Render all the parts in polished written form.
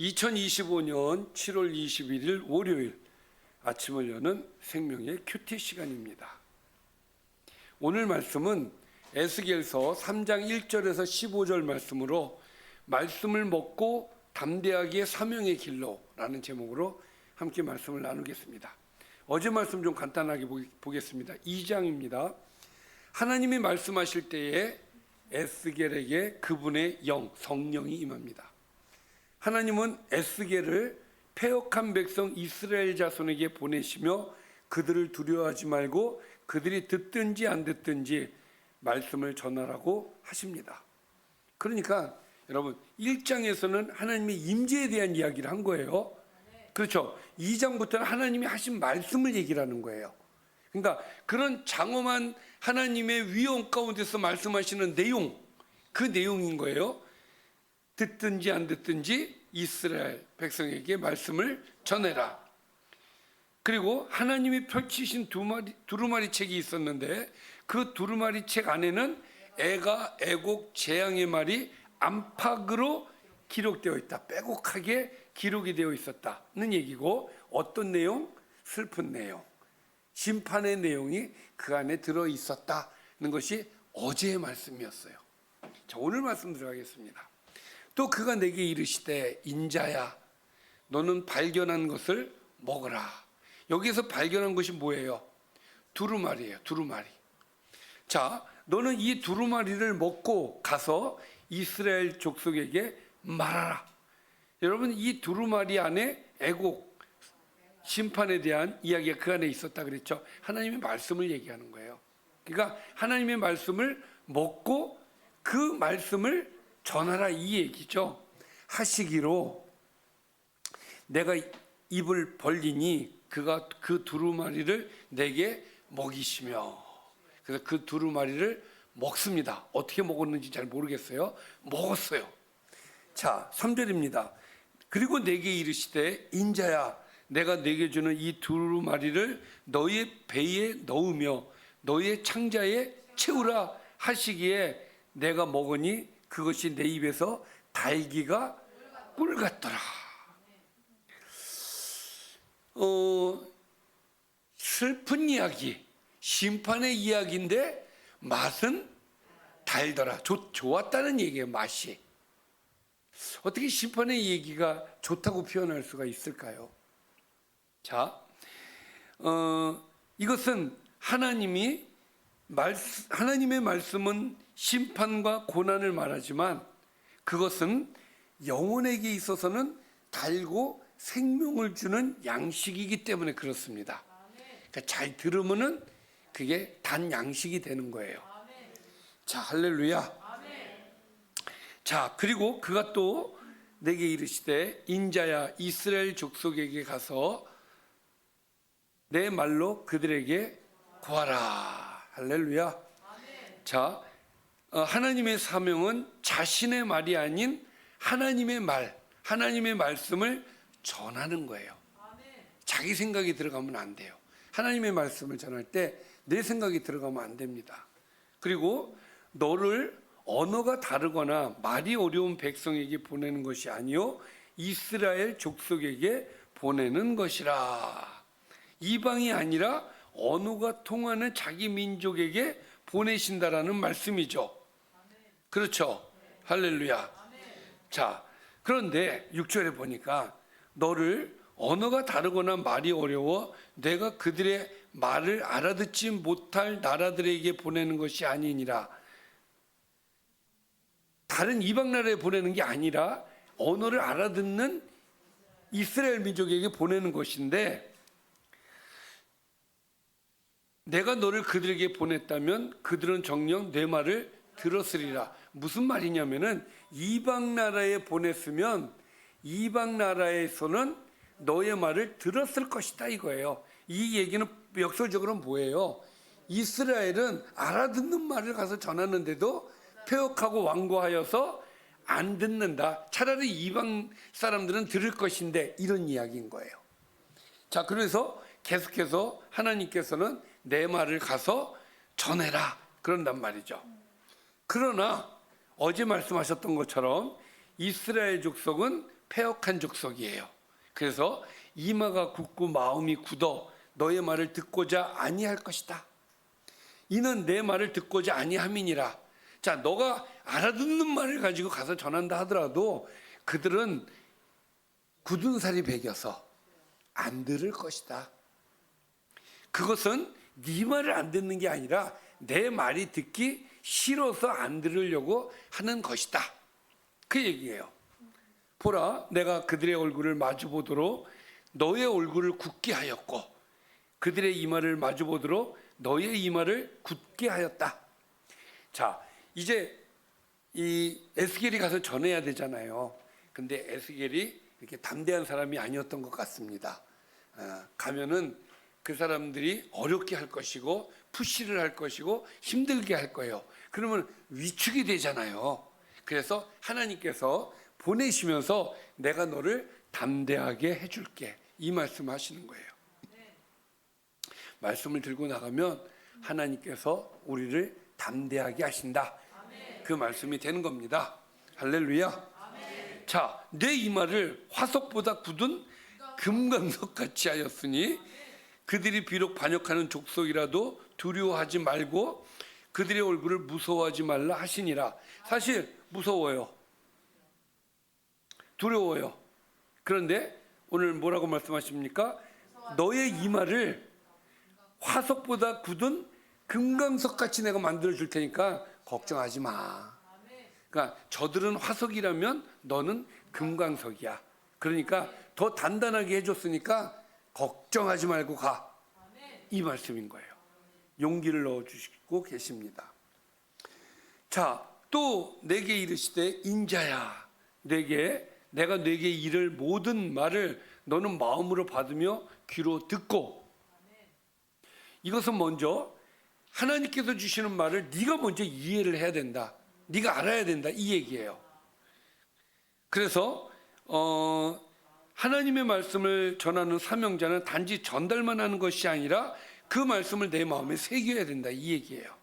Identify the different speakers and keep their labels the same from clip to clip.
Speaker 1: 2025년 7월 21일 월요일 아침을 여는 생명의 큐티 시간입니다. 오늘 말씀은 에스겔서 3장 1절에서 15절 말씀으로 말씀을 먹고 담대하게 사명의 길로라는 제목으로 함께 말씀을 나누겠습니다. 어제 말씀 좀 간단하게 보겠습니다. 2장입니다. 하나님이 말씀하실 때에 에스겔에게 그분의 성령이 임합니다. 하나님은 에스겔을 패역한 백성 이스라엘 자손에게 보내시며 그들을 두려워하지 말고 그들이 듣든지 안 듣든지 말씀을 전하라고 하십니다. 그러니까 여러분 1장에서는 하나님의 임재에 대한 이야기를 한 거예요. 그렇죠. 2장부터는 하나님이 하신 말씀을 얘기를 하는 거예요. 그러니까 그런 장엄한 하나님의 위엄 가운데서 말씀하시는 내용, 그 내용인 거예요. 듣든지 안 듣든지 이스라엘 백성에게 말씀을 전해라. 그리고 하나님이 펼치신 두루마리 책이 있었는데 그 두루마리 책 안에는 애가 애곡 재앙의 말이 안팎으로 기록되어 있다. 빼곡하게 기록이 되어 있었다는 얘기고, 어떤 내용? 슬픈 내용, 심판의 내용이 그 안에 들어 있었다는 것이 어제의 말씀이었어요. 자, 오늘 말씀 들어가겠습니다. 또 그가 내게 이르시되 인자야 너는 발견한 것을 먹으라. 여기서 발견한 것이 뭐예요? 두루마리예요. 두루마리. 자, 너는 이 두루마리를 먹고 가서 이스라엘 족속에게 말하라. 여러분, 이 두루마리 안에 애곡, 심판에 대한 이야기가 그 안에 있었다 그랬죠. 하나님의 말씀을 얘기하는 거예요. 그러니까 하나님의 말씀을 먹고 그 말씀을 전하라, 이 얘기죠. 하시기로 내가 입을 벌리니 그가 그 두루마리를 내게 먹이시며, 그래서 그 두루마리를 먹습니다. 어떻게 먹었는지 잘 모르겠어요. 먹었어요. 자, 3절입니다. 그리고 내게 이르시되 인자야 내가 내게 주는 이 두루마리를 너의 배에 넣으며 너의 창자에 채우라 하시기에 내가 먹으니 그것이 내 입에서 달기가 꿀 같더라. 슬픈 이야기, 심판의 이야기인데 맛은 달더라. 좋았다는 얘기예요. 맛이. 어떻게 심판의 얘기가 좋다고 표현할 수가 있을까요? 자, 이것은 하나님의 말씀은 심판과 고난을 말하지만 그것은 영혼에게 있어서는 달고 생명을 주는 양식이기 때문에 그렇습니다. 그러니까 잘 들으면은 그게 단 양식이 되는 거예요. 자, 할렐루야. 자, 그리고 그가 또 내게 이르시되 인자야 이스라엘 족속에게 가서 내 말로 그들에게 구하라. 할렐루야. 자, 하나님의 사명은 자신의 말이 아닌 하나님의 말, 하나님의 말씀을 전하는 거예요. 자기 생각이 들어가면 안 돼요. 하나님의 말씀을 전할 때 내 생각이 들어가면 안 됩니다. 그리고 너를 언어가 다르거나 말이 어려운 백성에게 보내는 것이 아니요 이스라엘 족속에게 보내는 것이라. 이방이 아니라 언어가 통하는 자기 민족에게 보내신다라는 말씀이죠. 그렇죠. 할렐루야. 자, 그런데 6절에 보니까 너를 언어가 다르거나 말이 어려워 내가 그들의 말을 알아듣지 못할 나라들에게 보내는 것이 아니니라. 다른 이방 나라에 보내는 게 아니라 언어를 알아듣는 이스라엘 민족에게 보내는 것인데, 내가 너를 그들에게 보냈다면 그들은 정녕 내 말을 들었으리라. 무슨 말이냐면은 이방 나라에 보냈으면 이방 나라에서는 너의 말을 들었을 것이다 이거예요. 이 얘기는 역설적으로 뭐예요? 이스라엘은 알아듣는 말을 가서 전하는데도 폐역하고 완고하여서 안 듣는다. 차라리 이방 사람들은 들을 것인데, 이런 이야기인 거예요. 자, 그래서 계속해서 하나님께서는 내 말을 가서 전해라 그런단 말이죠. 그러나 어제 말씀하셨던 것처럼 이스라엘 족속은 패역한 족속이에요. 그래서 이마가 굳고 마음이 굳어 너의 말을 듣고자 아니할 것이다. 이는 내 말을 듣고자 아니함이니라. 자, 너가 알아듣는 말을 가지고 가서 전한다 하더라도 그들은 굳은 살이 배겨서 안 들을 것이다. 그것은 네 말을 안 듣는 게 아니라 내 말이 듣기 싫어서 안 들으려고 하는 것이다. 그 얘기예요. 보라, 내가 그들의 얼굴을 마주보도록 너의 얼굴을 굳게 하였고 그들의 이마를 마주보도록 너의 이마를 굳게 하였다. 자, 이제 이 에스겔이 가서 전해야 되잖아요. 근데 에스겔이 이렇게 담대한 사람이 아니었던 것 같습니다. 가면은 그 사람들이 어렵게 할 것이고 푸시를 할 것이고 힘들게 할 거예요. 그러면 위축이 되잖아요. 그래서 하나님께서 보내시면서 내가 너를 담대하게 해줄게, 이 말씀하시는 거예요. 말씀을 들고 나가면 하나님께서 우리를 담대하게 하신다. 그 말씀이 되는 겁니다. 할렐루야. 자, 내 이마를 화석보다 굳은 금강석 같이 하였으니 그들이 비록 반역하는 족속이라도 두려워하지 말고 그들의 얼굴을 무서워하지 말라 하시니라. 사실 무서워요. 두려워요. 그런데 오늘 뭐라고 말씀하십니까? 너의 이마를 화석보다 굳은 금강석 같이 내가 만들어 줄 테니까 걱정하지 마. 그러니까 저들은 화석이라면 너는 금강석이야. 그러니까 더 단단하게 해줬으니까 걱정하지 말고 가. 이 말씀인 거예요. 용기를 넣어주시고 계십니다. 자, 또 내게 이르시되 인자야, 내가 내게 이를 모든 말을 너는 마음으로 받으며 귀로 듣고. 이것은 먼저 하나님께서 주시는 말을 네가 먼저 이해를 해야 된다. 네가 알아야 된다, 이 얘기예요. 그래서 하나님의 말씀을 전하는 사명자는 단지 전달만 하는 것이 아니라 그 말씀을 내 마음에 새겨야 된다, 이 얘기예요.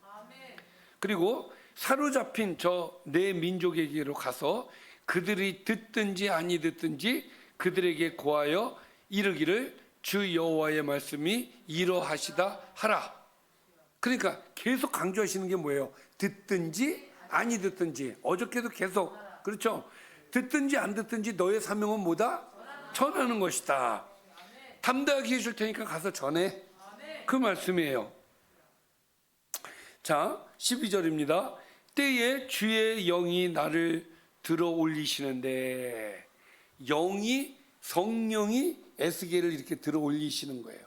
Speaker 1: 그리고 사로잡힌 저 내 민족에게로 가서 그들이 듣든지 아니 듣든지 그들에게 고하여 이르기를 주 여호와의 말씀이 이러하시다 하라. 그러니까 계속 강조하시는 게 뭐예요? 듣든지 아니 듣든지. 어저께도 계속, 그렇죠? 듣든지 안 듣든지 너의 사명은 뭐다? 전하는 것이다. 담대하게 해줄 테니까 가서 전해. 그 말씀이에요. 자, 12절입니다. 때에 주의 영이 나를 들어 올리시는데, 성령이 에스겔을 이렇게 들어 올리시는 거예요.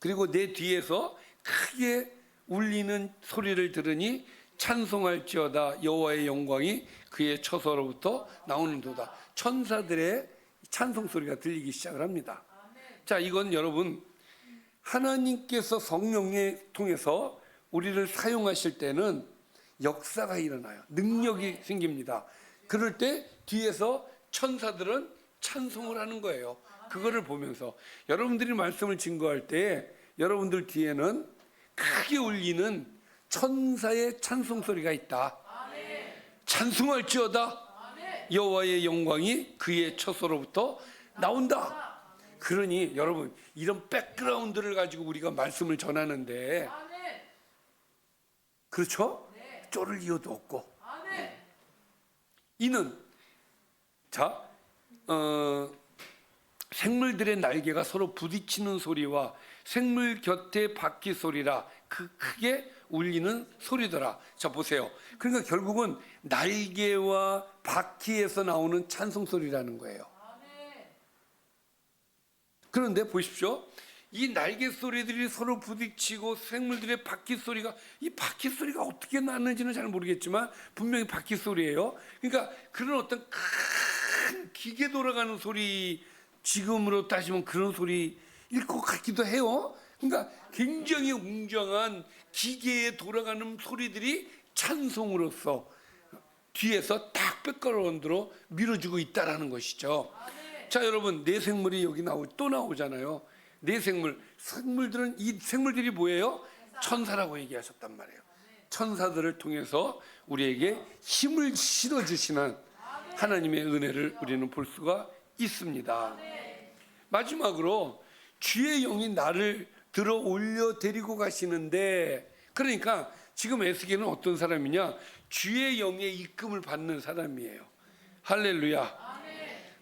Speaker 1: 그리고 내 뒤에서 크게 울리는 소리를 들으니 찬송할지어다 여호와의 영광이 그의 처소로부터 나오는도다. 천사들의 찬송 소리가 들리기 시작을 합니다. 자, 이건 여러분 하나님께서 성령에 통해서 우리를 사용하실 때는 역사가 일어나요. 능력이 생깁니다. 그럴 때 뒤에서 천사들은 찬송을 하는 거예요. 그거를 보면서 여러분들이 말씀을 증거할 때 여러분들 뒤에는 크게 울리는 천사의 찬송 소리가 있다. 찬송할지어다 여호와의 영광이 그의 처소로부터 나온다. 그러니 여러분 이런 백그라운드를 가지고 우리가 말씀을 전하는데, 그렇죠? 쫄을 이유도 없고. 이는 자, 생물들의 날개가 서로 부딪히는 소리와 생물 곁에 바퀴 소리라 그 크게 울리는 소리더라. 자, 보세요. 그러니까 결국은 날개와 바퀴에서 나오는 찬송 소리라는 거예요. 그런데 보십시오. 이 날개 소리들이 서로 부딪히고 생물들의 바퀴 소리가, 이 바퀴 소리가 어떻게 났는지는 잘 모르겠지만 분명히 바퀴 소리예요. 그러니까 그런 어떤 큰 기계 돌아가는 소리, 지금으로 따지면 그런 소리일 것 같기도 해요. 그러니까 굉장히 웅장한 기계에 돌아가는 소리들이 찬송으로서 뒤에서 딱 백그라운드로 밀어주고 있다라는 것이죠. 자, 여러분 내 생물이 여기 또 나오잖아요. 내 생물들은, 이 생물들이 뭐예요? 천사라고 얘기하셨단 말이에요. 천사들을 통해서 우리에게 힘을 실어주시는 하나님의 은혜를 우리는 볼 수가 있습니다. 마지막으로 주의 영이 나를 들어 올려 데리고 가시는데, 그러니까 지금 에스겔은 어떤 사람이냐? 주의 영의 이끌림을 받는 사람이에요. 할렐루야.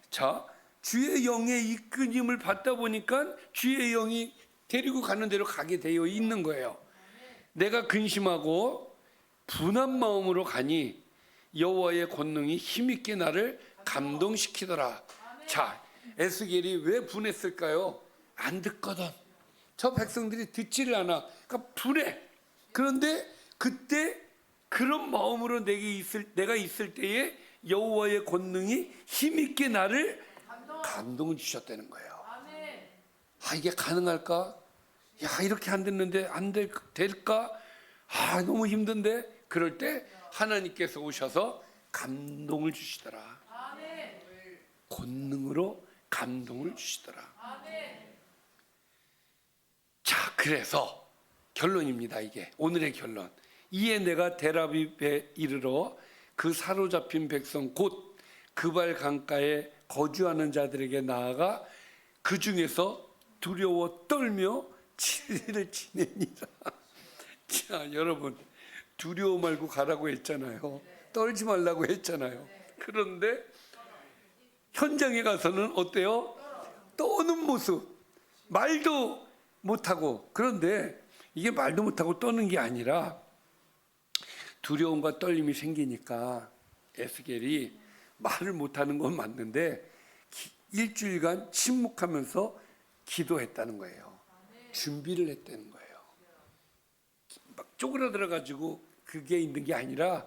Speaker 1: 자, 주의 영의 이끌림을 받다 보니까 주의 영이 데리고 가는 대로 가게 되어 있는 거예요. 내가 근심하고 분한 마음으로 가니 여호와의 권능이 힘있게 나를 감동시키더라. 자, 에스겔이 왜 분했을까요? 안 듣거든. 저 백성들이 듣지를 않아. 그러니까 분해. 그런데 그때 그런 마음으로 내가 있을 때에 여호와의 권능이 힘있게 나를 감동을 주셨다는 거예요. 아, 이게 가능할까? 야, 이렇게 안 됐는데 될까? 아, 너무 힘든데? 그럴 때 하나님께서 오셔서 감동을 주시더라. 권능으로 감동을 주시더라. 자, 그래서 결론입니다. 이게 오늘의 결론. 이에 내가 델아비브에 이르러 그 사로잡힌 백성 곧 그발 강가에 거주하는 자들에게 나아가 그 중에서 두려워 떨며 치리를 지내니라. 자, 여러분, 두려워 말고 가라고 했잖아요. 떨지 말라고 했잖아요. 그런데 현장에 가서는 어때요? 떠는 모습, 말도 못하고. 그런데 이게 말도 못하고 떠는 게 아니라 두려움과 떨림이 생기니까 에스겔이 말을 못하는 건 맞는데 일주일간 침묵하면서 기도했다는 거예요. 준비를 했다는 거예요. 막 쪼그라들어 가지고 그게 있는 게 아니라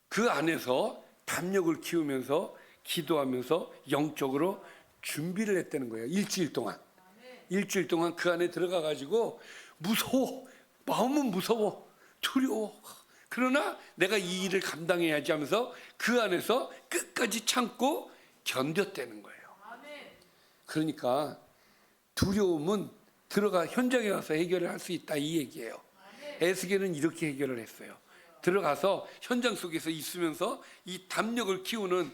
Speaker 1: 그 안에서 담력을 키우면서 기도하면서 영적으로 준비를 했다는 거예요. 일주일 동안 그 안에 들어가 가지고 무서워, 마음은 무서워, 두려워, 그러나 내가 이 일을 감당해야지 하면서 그 안에서 끝까지 참고 견뎠다는 거예요. 그러니까 두려움은 들어가 현장에 가서 해결을 할 수 있다, 이 얘기예요. 에스겔은 이렇게 해결을 했어요. 들어가서 현장 속에서 있으면서 이 담력을 키우는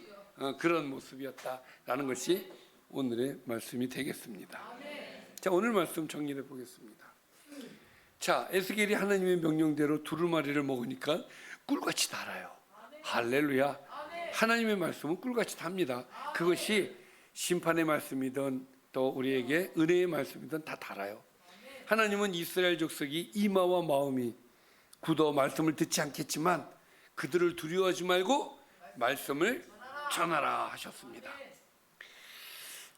Speaker 1: 그런 모습이었다라는 것이 오늘의 말씀이 되겠습니다. 자, 오늘 말씀 정리해 보겠습니다. 자, 에스겔이 하나님의 명령대로 두루마리를 먹으니까 꿀같이 달아요. 할렐루야. 하나님의 말씀은 꿀같이 답니다. 그것이 심판의 말씀이든 또 우리에게 은혜의 말씀이든 다 달아요. 하나님은 이스라엘 족속이 이마와 마음이 굳어 말씀을 듣지 않겠지만 그들을 두려워하지 말고 말씀을 전하라 하셨습니다.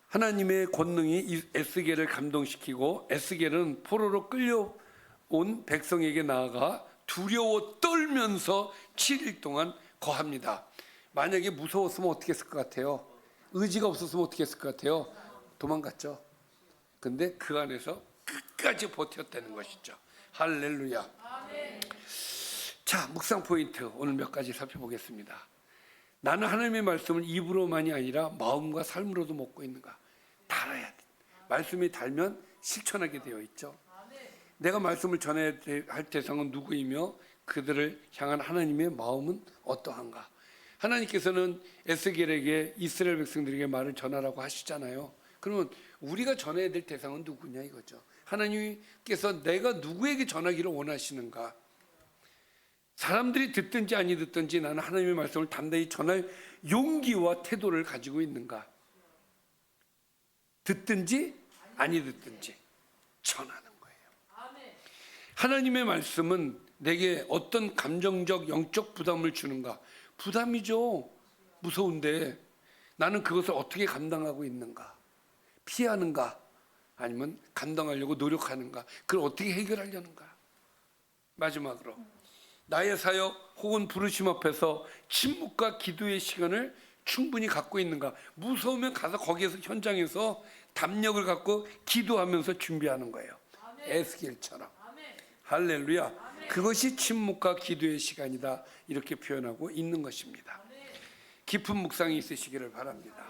Speaker 1: 하나님의 권능이 에스겔을 감동시키고 에스겔은 포로로 끌려온 백성에게 나아가 두려워 떨면서 7일 동안 거합니다. 만약에 무서웠으면 어떻게 했을 것 같아요? 의지가 없었으면 어떻게 했을 것 같아요? 도망갔죠. 근데 그 안에서 끝까지 버텼다는 것이죠. 할렐루야. 자, 묵상 포인트 오늘 몇 가지 살펴보겠습니다. 나는 하나님의 말씀을 입으로만이 아니라 마음과 삶으로도 먹고 있는가? 달아야 돼. 말씀이 달면 실천하게 되어 있죠. 내가 말씀을 전해야 할 대상은 누구이며 그들을 향한 하나님의 마음은 어떠한가? 하나님께서는 에스겔에게 이스라엘 백성들에게 말을 전하라고 하시잖아요. 그러면 우리가 전해야 될 대상은 누구냐 이거죠. 하나님께서 내가 누구에게 전하기를 원하시는가? 사람들이 듣든지 아니 듣든지 나는 하나님의 말씀을 단단히 전할 용기와 태도를 가지고 있는가? 듣든지 아니 듣든지 전하는 거예요. 하나님의 말씀은 내게 어떤 감정적 영적 부담을 주는가? 부담이죠. 무서운데 나는 그것을 어떻게 감당하고 있는가? 피하는가? 아니면 감당하려고 노력하는가? 그걸 어떻게 해결하려는가? 마지막으로 나의 사역 혹은 부르심 앞에서 침묵과 기도의 시간을 충분히 갖고 있는가? 무서우면 가서 거기에서 현장에서 담력을 갖고 기도하면서 준비하는 거예요. 에스겔처럼. 할렐루야. 그것이 침묵과 기도의 시간이다, 이렇게 표현하고 있는 것입니다. 깊은 묵상이 있으시기를 바랍니다.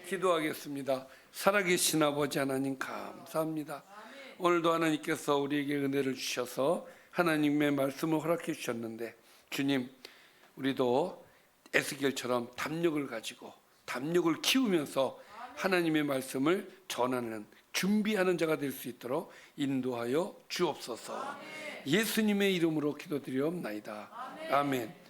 Speaker 1: 기도하겠습니다. 살아계신 아버지 하나님 감사합니다. 오늘도 하나님께서 우리에게 은혜를 주셔서 하나님의 말씀을 허락해 주셨는데 주님, 우리도 에스겔처럼 담력을 가지고 담력을 키우면서 하나님의 말씀을 전하는 준비하는 자가 될 수 있도록 인도하여 주옵소서. 예수님의 이름으로 기도드리옵나이다. 아멘.